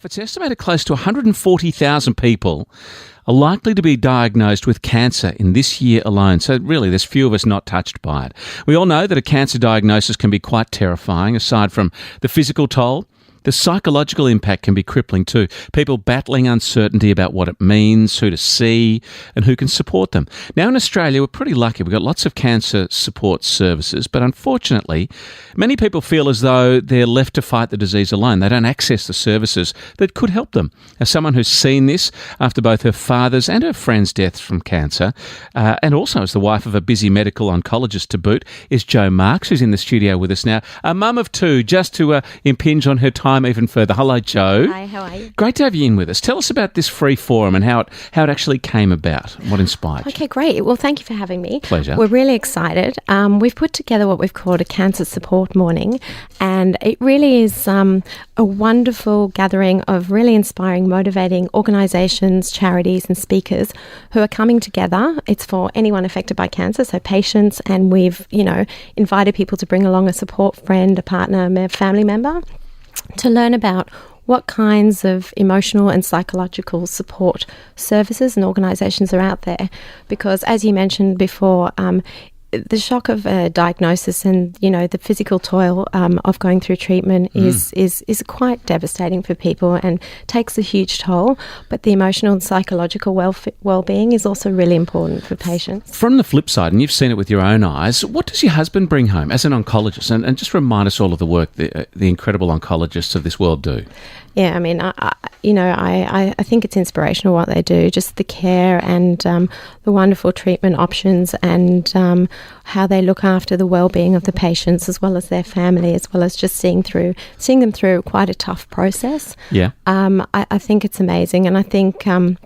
It's estimated close to 140,000 people are likely to be diagnosed with cancer in this year alone. So really, there's few of us not touched by it. We all know that a cancer diagnosis can be quite terrifying. Aside from the physical toll, the psychological impact can be crippling too. People battling uncertainty about what it means, who to see, and who can support them. Now in Australia, we're pretty lucky. We've got lots of cancer support services, but unfortunately, many people feel as though they're left to fight the disease alone. They don't access the services that could help them. As someone who's seen this after both her father's and her friend's deaths from cancer, and also as the wife of a busy medical oncologist to boot, is Jo Marks, who's in the studio with us now. A mum of two, just to impinge on her time even further. Hello, Jo. Hi, how are you? Great to have you in with us. Tell us about this free forum and how it actually came about, what inspired you. Okay, great. Well, thank you for having me. Pleasure. We're really excited. We've put together what we've called a cancer support morning, and it really is a wonderful gathering of really inspiring, motivating organisations, charities and speakers who are coming together. It's for anyone affected by cancer, so patients, and we've, invited people to bring along a support friend, a partner, a family member, to learn about what kinds of emotional and psychological support services and organisations are out there. Because as you mentioned before, the shock of a diagnosis and, the physical toil of going through treatment is quite devastating for people and takes a huge toll. But the emotional and psychological well-being is also really important for patients. From the flip side, and you've seen it with your own eyes, what does your husband bring home as an oncologist? And just remind us all of the work the incredible oncologists of this world do. Yeah, I mean, I think it's inspirational what they do, just the care and the wonderful treatment options and how they look after the well-being of the patients as well as their family, as well as just seeing them through quite a tough process. Yeah. I think it's amazing, and I think a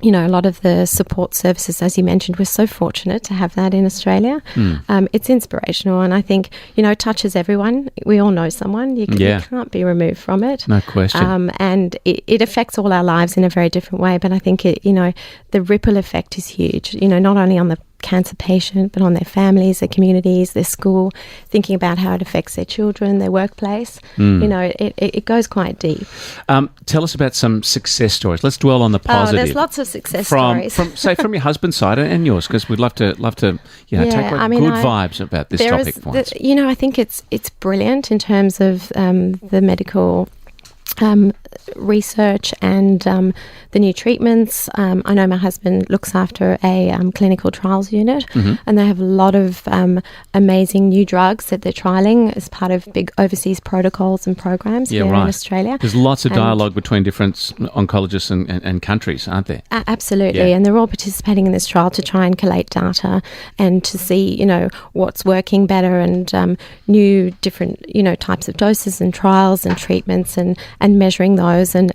lot of the support services, as you mentioned, we're so fortunate to have that in Australia. It's inspirational, and I think, it touches everyone. We all know someone. You can't be removed from it. No question. And it affects all our lives in a very different way, but I think, the ripple effect is huge, not only on the cancer patient, but on their families, their communities, their school, thinking about how it affects their children, their workplace. It goes quite deep. Tell us about some success stories. Let's dwell on the positive. There's lots of success stories. From your husband's side and yours, because we'd love to take good vibes about this topic for us. I think it's brilliant in terms of the medical research and the new treatments. I know my husband looks after a clinical trials unit, and they have a lot of amazing new drugs that they're trialling as part of big overseas protocols and programs here in Australia. There's lots of dialogue between different oncologists and countries, aren't there? Absolutely, and they're all participating in this trial to try and collate data and to see, what's working better and new different, types of doses and trials and treatments and measuring those and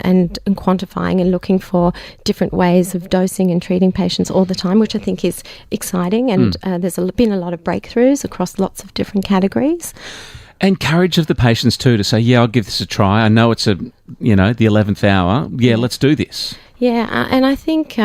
quantifying and looking for different ways of dosing and treating patients all the time, which I think is exciting. And there's been a lot of breakthroughs across lots of different categories. And courage of the patients too to say, I'll give this a try. I know it's the 11th hour. Let's do this. Yeah, and I think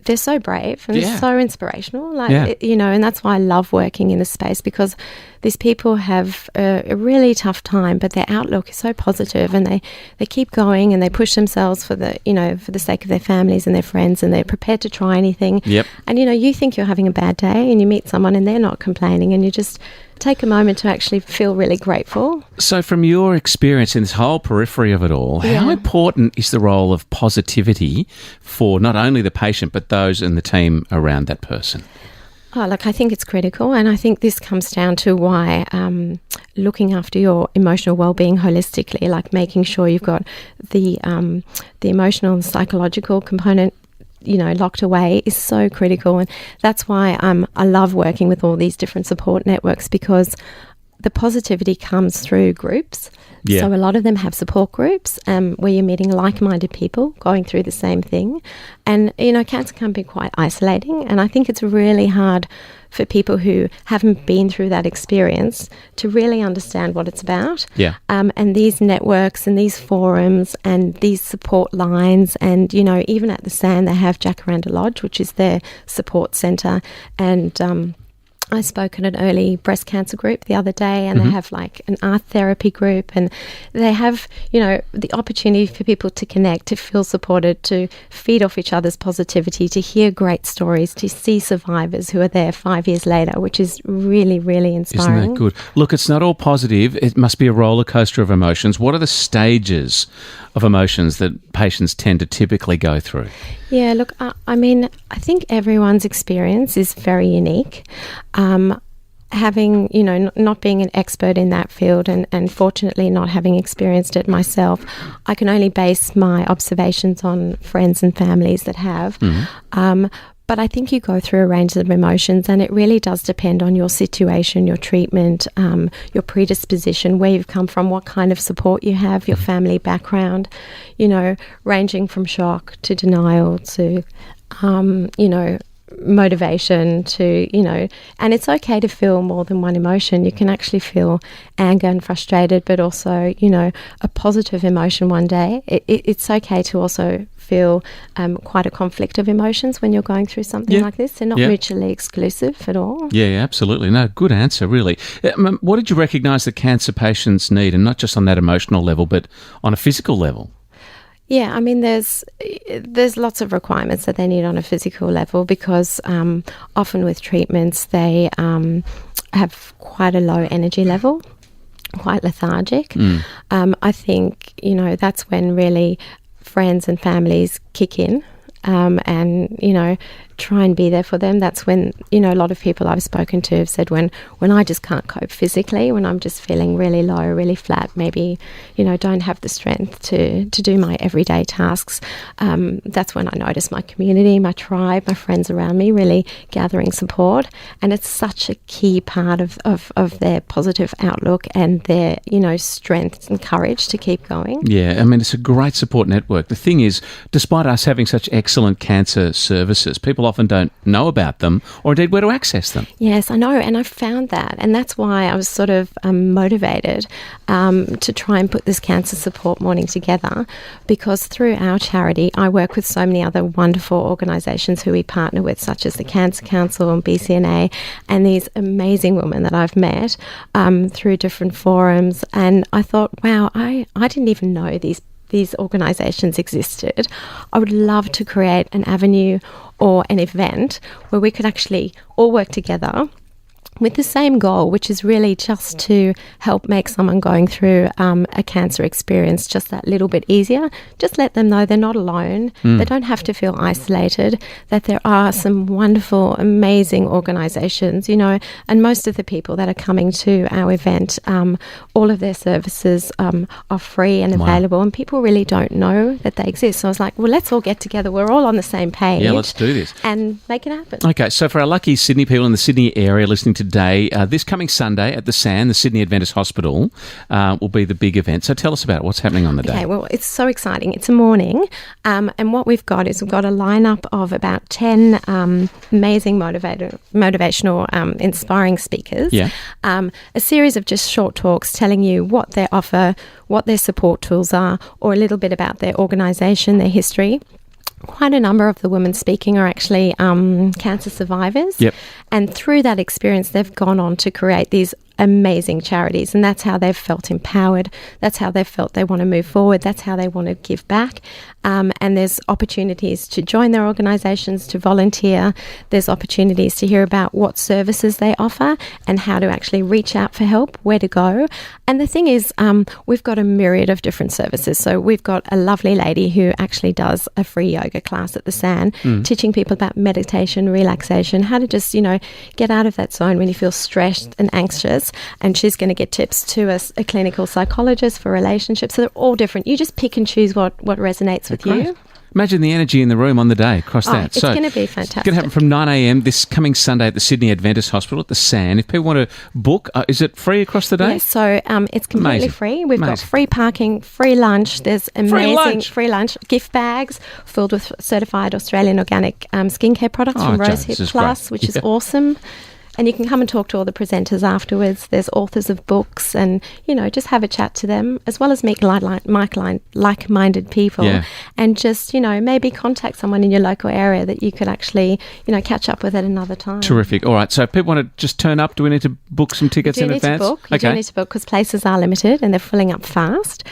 they're so brave and they're so inspirational, and that's why I love working in this space, because these people have a really tough time, but their outlook is so positive, and they keep going and they push themselves for the sake of their families and their friends, and they're prepared to try anything. Yep. And you think you're having a bad day and you meet someone and they're not complaining, and you just take a moment to actually feel really grateful. So from your experience in this whole periphery of it all, how important is the role of positivity for not only the patient but those in the team around that person? Oh, look, I think it's critical, and I think this comes down to why looking after your emotional well-being holistically, like making sure you've got the emotional and psychological component locked away, is so critical. And that's why I love working with all these different support networks, because the positivity comes through groups. Yeah. So a lot of them have support groups where you're meeting like-minded people going through the same thing. And, cancer can be quite isolating. And I think it's really hard for people who haven't been through that experience to really understand what it's about. Yeah. And these networks and these forums and these support lines, and, even at the SAN they have Jacaranda Lodge, which is their support centre, and I spoke at an early breast cancer group the other day, and they have like an art therapy group, and they have, the opportunity for people to connect, to feel supported, to feed off each other's positivity, to hear great stories, to see survivors who are there 5 years later, which is really, really inspiring. Isn't that good? Look, it's not all positive. It must be a roller coaster of emotions. What are the stages of emotions that patients tend to typically go through? Yeah, look, I think everyone's experience is very unique. Having, not being an expert in that field and fortunately not having experienced it myself, I can only base my observations on friends and families that have. But I think you go through a range of emotions, and it really does depend on your situation, your treatment, your predisposition, where you've come from, what kind of support you have, your family background, ranging from shock to denial to, motivation to, and it's okay to feel more than one emotion. You can actually feel anger and frustrated, but also, a positive emotion one day. It's okay to also feel quite a conflict of emotions when you're going through something like this. They're not mutually exclusive at all. Yeah, absolutely. No, good answer, really. What did you recognise that cancer patients need, and not just on that emotional level, but on a physical level? Yeah, there's lots of requirements that they need on a physical level, because often with treatments they have quite a low energy level, quite lethargic. I think, that's when really friends and families kick in and, try and be there for them. That's when, a lot of people I've spoken to have said when I just can't cope physically, when I'm just feeling really low, really flat, maybe, don't have the strength to do my everyday tasks, that's when I notice my community, my tribe, my friends around me really gathering support. And it's such a key part of their positive outlook and their, strength and courage to keep going. Yeah, it's a great support network. The thing is, despite us having such excellent cancer services, people often don't know about them, or indeed where to access them. Yes, I know, and I've found that, and that's why I was sort of motivated to try and put this cancer support morning together, because through our charity I work with so many other wonderful organisations who we partner with, such as the Cancer Council and BCNA, and these amazing women that I've met through different forums, and I thought, wow, I didn't even know these organisations existed. I would love to create an avenue or an event where we could actually all work together with the same goal, which is really just to help make someone going through a cancer experience just that little bit easier. Just let them know they're not alone. They don't have to feel isolated, that there are some wonderful, amazing organisations, and most of the people that are coming to our event, all of their services are free and available, and people really don't know that they exist. So I was like, well, let's all get together. We're all on the same page. Yeah, let's do this. And make it happen. Okay, so for our lucky Sydney people in the Sydney area listening today, this coming Sunday at the SAN, the Sydney Adventist Hospital, will be the big event. So tell us about it. What's happening on the day? Okay, well, it's so exciting. It's a morning, and what we've got is we've got a lineup of about 10 amazing motivational, inspiring speakers. Yeah. A series of just short talks telling you what they offer, what their support tools are, or a little bit about their organisation, their history. Quite a number of the women speaking are actually cancer survivors. Yep. And through that experience, they've gone on to create these amazing charities, and that's how they've felt empowered. That's how they've felt they want to move forward. That's how they want to give back. And there's opportunities to join their organisations, to volunteer. There's opportunities to hear about what services they offer and how to actually reach out for help, where to go. And the thing is, we've got a myriad of different services. So we've got a lovely lady who actually does a free yoga class at the SAN, teaching people about meditation, relaxation, how to just, get out of that zone when you feel stressed and anxious. And she's going to get tips to a clinical psychologist for relationships. So they're all different. You just pick and choose what resonates with you. Imagine the energy in the room on the day across that. It's going to be fantastic. It's going to happen from 9 a.m. this coming Sunday at the Sydney Adventist Hospital at the SAN. If people want to book, is it free across the day? Yes, so it's completely free. We've got free parking, free lunch. There's amazing free lunch, gift bags filled with certified Australian organic skincare products from Rosehip Plus, which is awesome. And you can come and talk to all the presenters afterwards. There's authors of books and, just have a chat to them as well as meet like-minded people. Yeah. And just, maybe contact someone in your local area that you could actually, catch up with at another time. Terrific. All right. So if people want to just turn up, do we need to book some tickets in advance? You do need to book because places are limited and they're filling up fast.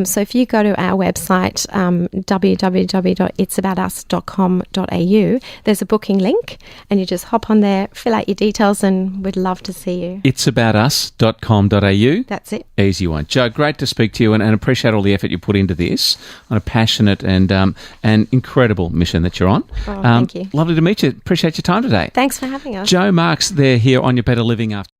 So if you go to our website, www.itsaboutus.com.au, there's a booking link and you just hop on there, fill out your details, and we'd love to see you. Itsaboutus.com.au. That's it. Easy one. Jo, great to speak to you and appreciate all the effort you put into this on a passionate and incredible mission that you're on. Thank you. Lovely to meet you. Appreciate your time today. Thanks for having us. Jo Marks there here on Your Better Living After.